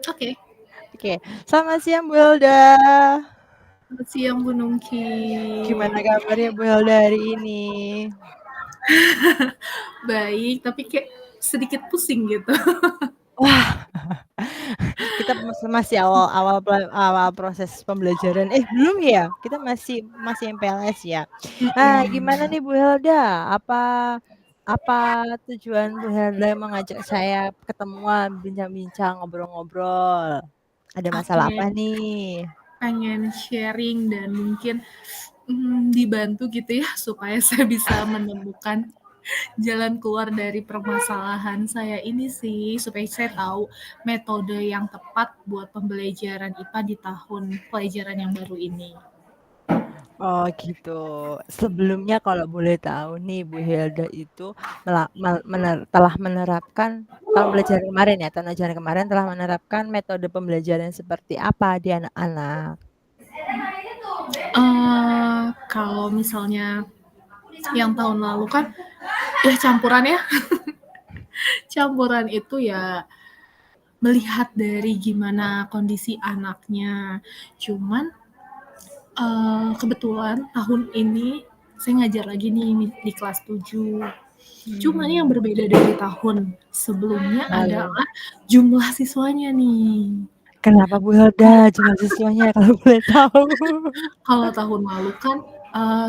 Oke. Oke, selamat siang Bu Hilda. Selamat siang Bu Nungki. Gimana kabarnya Bu Hilda hari ini? Baik, tapi kayak sedikit pusing gitu. Wah, kita masih awal-awal awal proses pembelajaran. Belum ya? Kita masih masih MPLS ya. Gimana Mhm. nih Bu Hilda? Apa apa tujuan Bu Hilda mengajak saya ketemuan, bincang-bincang, ngobrol-ngobrol? Ada masalah Oke, apa nih? pengen sharing dan mungkin dibantu gitu ya supaya saya bisa menemukan jalan keluar dari permasalahan saya ini sih, supaya saya tahu metode yang tepat buat pembelajaran IPA di tahun pelajaran yang baru ini. Oh gitu. Sebelumnya kalau boleh tahu nih Bu Hilda itu telah menerapkan tahun pelajaran kemarin ya, tahun ajaran kemarin telah menerapkan metode pembelajaran seperti apa di anak-anak? Kalau misalnya yang tahun lalu kan ya campuran ya. Campuran itu ya melihat dari gimana kondisi anaknya. Cuman, kebetulan tahun ini saya ngajar lagi nih di kelas 7. Cuman yang Hmm, berbeda dari tahun sebelumnya lalu adalah jumlah siswanya nih. kenapa Bu Hilda jumlah siswanya kalau boleh tahu? Kalau tahun lalu kan,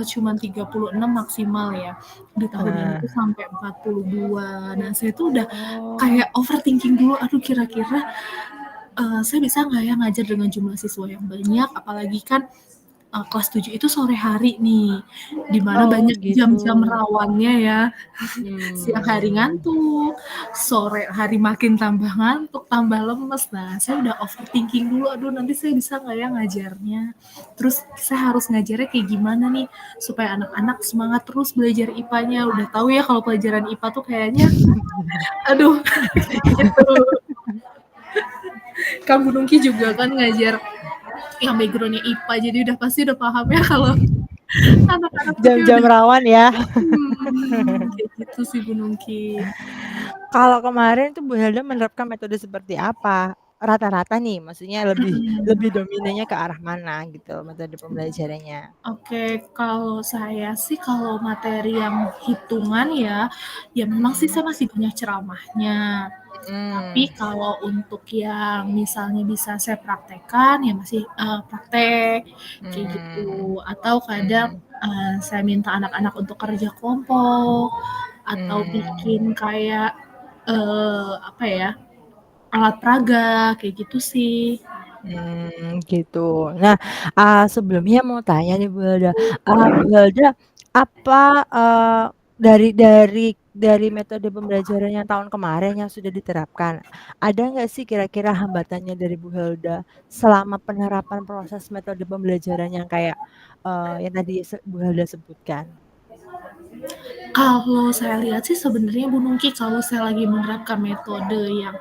cuman 36 maksimal ya, di tahun ini tuh Nah, sampai 42. Nah, saya tuh udah oh, kayak overthinking dulu, aduh kira-kira saya bisa nggak ya ngajar dengan jumlah siswa yang banyak, apalagi kan kelas 7 itu sore hari nih, di mana oh banyak gitu. jam-jam rawannya ya. Siang hari Hmm. ngantuk, sore hari makin tambah ngantuk, tambah lemes. Nah, saya udah overthinking dulu, aduh nanti saya bisa nggak ya ngajarnya. Terus saya harus ngajarnya kayak gimana nih, supaya anak-anak semangat terus belajar IPA-nya. Udah tahu ya kalau pelajaran IPA tuh kayaknya, aduh, kayak gitu. Kamu Nungki juga kan ngajar yang backgroundnya IPA, jadi udah pasti udah paham ya kalau anak-anak tuh kayak Jam-jam udah rawan ya. kayak gitu sih Bu Nungki. Kalau kemarin tuh Bu Hilda menerapkan metode seperti apa? Rata-rata nih, maksudnya lebih Mhm. lebih dominannya ke arah mana gitu metode pembelajarannya? Oke, kalau saya sih kalau materi yang hitungan ya, ya memang sih Mhm, saya masih banyak ceramahnya. Tapi mhm, kalau untuk yang misalnya bisa saya praktekkan, ya masih, praktek, kayak mmm, gitu. Atau kadang, mhm, saya minta anak-anak untuk kerja kelompok, atau mmm, bikin kayak, apa ya, alat peraga, kayak gitu sih. gitu. Nah, sebelumnya mau tanya nih Bu Hilda, apa, dari metode pembelajaran yang tahun kemarin yang sudah diterapkan, ada nggak sih kira-kira hambatannya dari Bu Hilda selama penerapan proses metode pembelajaran yang kayak, yang tadi Bu Hilda sebutkan? Kalau saya lihat sih sebenarnya Bu Nungki, kalau saya lagi menerapkan metode yang,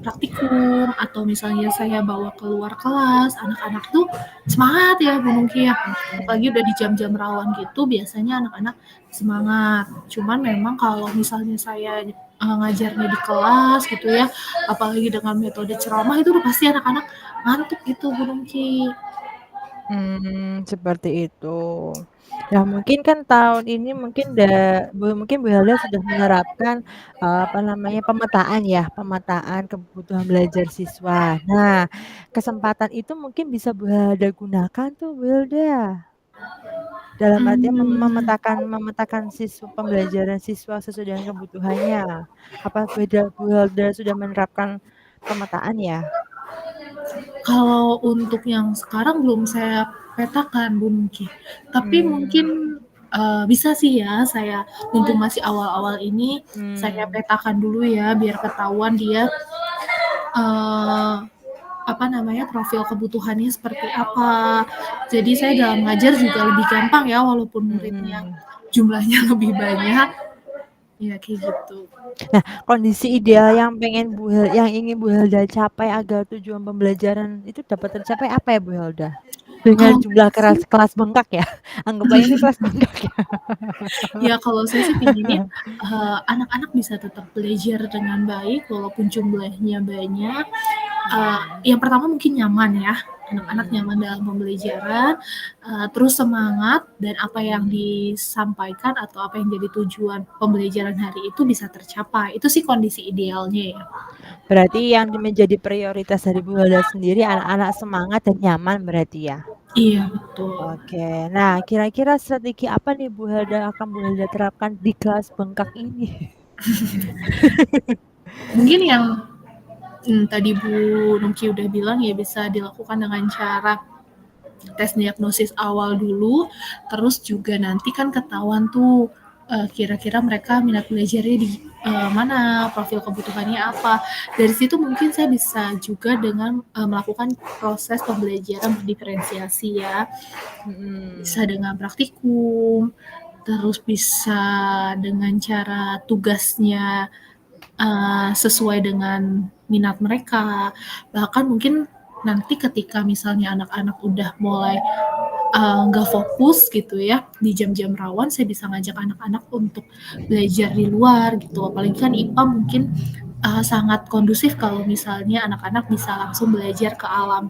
praktikum atau misalnya saya bawa keluar kelas, anak-anak tuh semangat ya Bu Nungki ya. Mhm. Apalagi udah di jam-jam rawan gitu biasanya anak-anak semangat. Cuman memang kalau misalnya saya, ngajarnya di kelas gitu ya, apalagi dengan metode ceramah itu udah pasti anak-anak ngantuk gitu Bu Nungki. Seperti itu. Ya mungkin kan tahun ini mungkin Bu Helda sudah menerapkan, apa namanya, pemetaan kebutuhan belajar siswa. Nah, kesempatan itu mungkin bisa Bu Helda gunakan tuh Bu Helda, dalam artian Mmm. memetakan pembelajaran siswa sesuai dengan kebutuhannya. Apa Bu Helda sudah menerapkan pemetaan ya? Kalau untuk yang sekarang belum saya petakan, Bu Nungki. Tapi Mmm, mungkin, bisa sih ya saya mumpung masih awal-awal ini, saya mmm. petakan dulu ya biar ketahuan dia, eee, apa namanya, profil kebutuhannya seperti apa. Jadi saya dalam ngajar juga lebih gampang ya walaupun muridnya Mhm. jumlahnya lebih banyak, ya kayak gitu. Nah, kondisi ideal yang ingin Bu Hilda capai agar tujuan pembelajaran itu dapat tercapai apa ya Bu Hilda? Dengan Kalau saya jumlah sih kelas bengkak ya? Anggap aja ini kelas bengkak ya? ya kalau saya sih pinginnya, anak-anak bisa tetap belajar dengan baik walaupun jumlahnya banyak. Mhm, Yang pertama mungkin nyaman ya, anak-anak mhm, nyaman dalam pembelajaran, terus semangat dan apa yang mhm. disampaikan atau apa yang jadi tujuan pembelajaran hari itu bisa tercapai. Itu sih kondisi idealnya ya. Berarti yang menjadi prioritas dari Bu Hilda sendiri anak-anak semangat dan nyaman berarti ya? Iya betul. Oke. Nah, kira-kira strategi apa nih akan Bu Hilda terapkan di kelas bengkak ini? Mungkin yang tadi Bu Nungki udah bilang ya bisa dilakukan dengan cara tes diagnosis awal dulu, terus juga nanti kan ketahuan tuh kira-kira mereka minat belajarnya di mana, profil kebutuhannya apa. Dari situ mungkin saya bisa juga dengan melakukan proses pembelajaran berdiferensiasi ya, bisa Mhm. dengan praktikum, terus bisa dengan cara tugasnya sesuai dengan minat mereka. Bahkan mungkin nanti ketika misalnya anak-anak udah mulai nggak fokus gitu ya di jam-jam rawan, saya bisa ngajak anak-anak untuk belajar di luar gitu. Apalagi kan IPA mungkin sangat kondusif kalau misalnya anak-anak bisa langsung belajar ke alam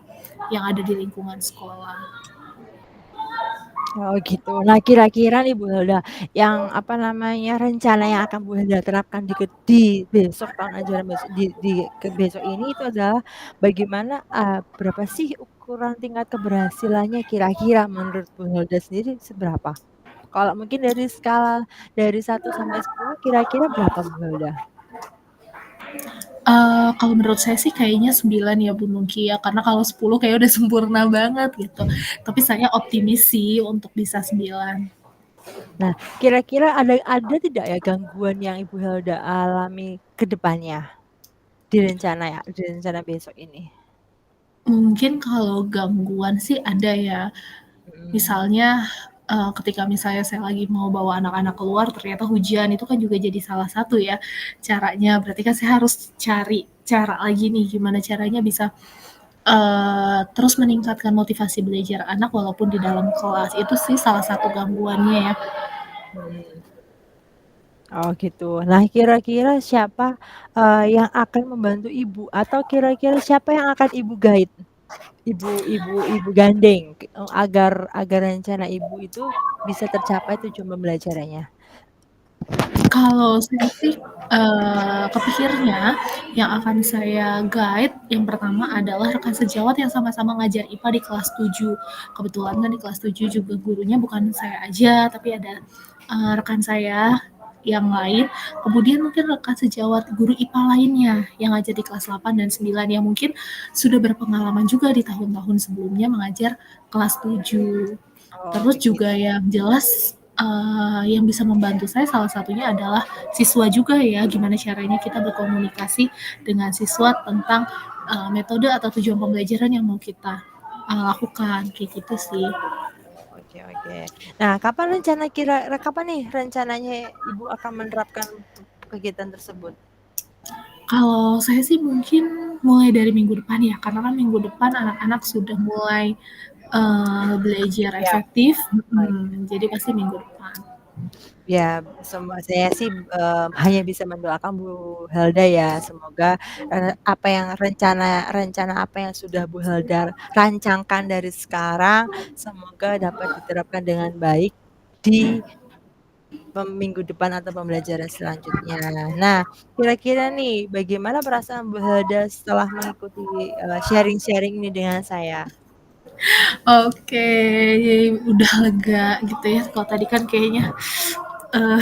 yang ada di lingkungan sekolah. Oh gitu. Nah kira-kira nih Bu Hilda, yang apa namanya, rencana yang akan Bu Hilda terapkan di besok tahun ajaran besok besok ini itu adalah bagaimana, berapa sih ukuran tingkat keberhasilannya kira-kira menurut Bu Hilda sendiri seberapa? Kalau mungkin dari skala dari 1 sampai 10 kira-kira berapa Bu Hilda? Kalau menurut saya sih kayaknya 9 ya Bu Nungki ya, karena kalau 10 kayak udah sempurna banget gitu. Tapi saya optimis sih untuk bisa 9. Nah, kira-kira ada tidak ya gangguan yang Ibu Hilda alami ke depannya di rencana besok ini? Mungkin kalau gangguan sih ada ya. Mhm. Misalnya, ketika misalnya saya lagi mau bawa anak-anak keluar ternyata hujan, itu kan juga jadi salah satu ya caranya. Berarti kan saya harus cari cara lagi nih gimana caranya bisa, terus meningkatkan motivasi belajar anak walaupun di dalam kelas. Itu sih salah satu gangguannya ya. Mhm. Oh gitu. Nah kira-kira siapa, yang akan membantu Ibu atau kira-kira siapa yang akan Ibu guide? Ibu gandeng agar agar rencana Ibu itu bisa tercapai tujuan pembelajarannya? Kalau saya sih, kepikirnya yang akan saya guide yang pertama adalah rekan sejawat yang sama-sama ngajar IPA di kelas 7. Kebetulan kan di kelas 7 juga gurunya bukan saya aja, tapi ada, rekan saya yang lain, kemudian mungkin rekan sejawat guru IPA lainnya yang ngajar di kelas 8 dan 9 yang mungkin sudah berpengalaman juga di tahun-tahun sebelumnya mengajar kelas 7. Oh Terus juga begitu. yang jelas, yang bisa membantu saya salah satunya adalah siswa juga ya, gimana caranya kita berkomunikasi dengan siswa tentang, metode atau tujuan pembelajaran yang mau kita, lakukan, kayak gitu sih. Oke oke. Nah kapan nih rencananya Ibu akan menerapkan kegiatan tersebut? Kalau saya sih mungkin mulai dari minggu depan ya, karena kan minggu depan anak-anak sudah mulai, belajar Ya, efektif oke. jadi pasti minggu depan. Ya, saya sih, hanya bisa mendoakan Bu Helda ya, semoga, apa yang rencana apa yang sudah Bu Helda rancangkan dari sekarang, semoga dapat diterapkan dengan baik di minggu depan atau pembelajaran selanjutnya. Nah, kira-kira nih, bagaimana perasaan Bu Helda setelah mengikuti, sharing-sharing ini dengan saya? Oke, udah lega gitu ya, kalau tadi kan kayaknya, eee,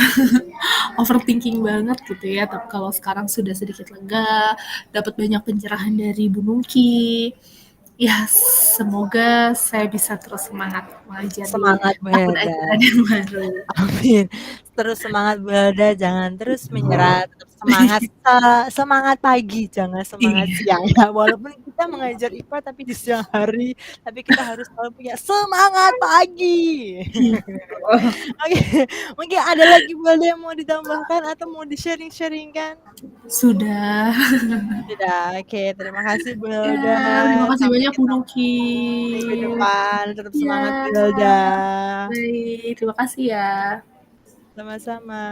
overthinking banget gitu ya, tapi kalau sekarang sudah sedikit lega, dapat banyak pencerahan dari Bu Nungki. Ya semoga saya bisa terus semangat mengajar di Semangat Bu tahun Helda, ajaran yang baru. amin. Terus semangat Bu Helda, jangan terus menyerah, tetap semangat, semangat pagi, jangan semangat Iya. siang ya. Walaupun kita mengajar IPA tapi di siang hari, tapi kita harus selalu punya semangat pagi. Gitu. Oke, mungkin ada lagi Bu Helda yang mau ditambahkan atau mau di-sharing-sharing-kan? Sudah. Sudah, oke. Terima kasih Bu Ya, Helda, terima kasih sampai banyak Bu ketemu minggu Nukil. depan, tetap Iya, semangat Bu Helda. baik. Terima kasih ya. Sama-sama.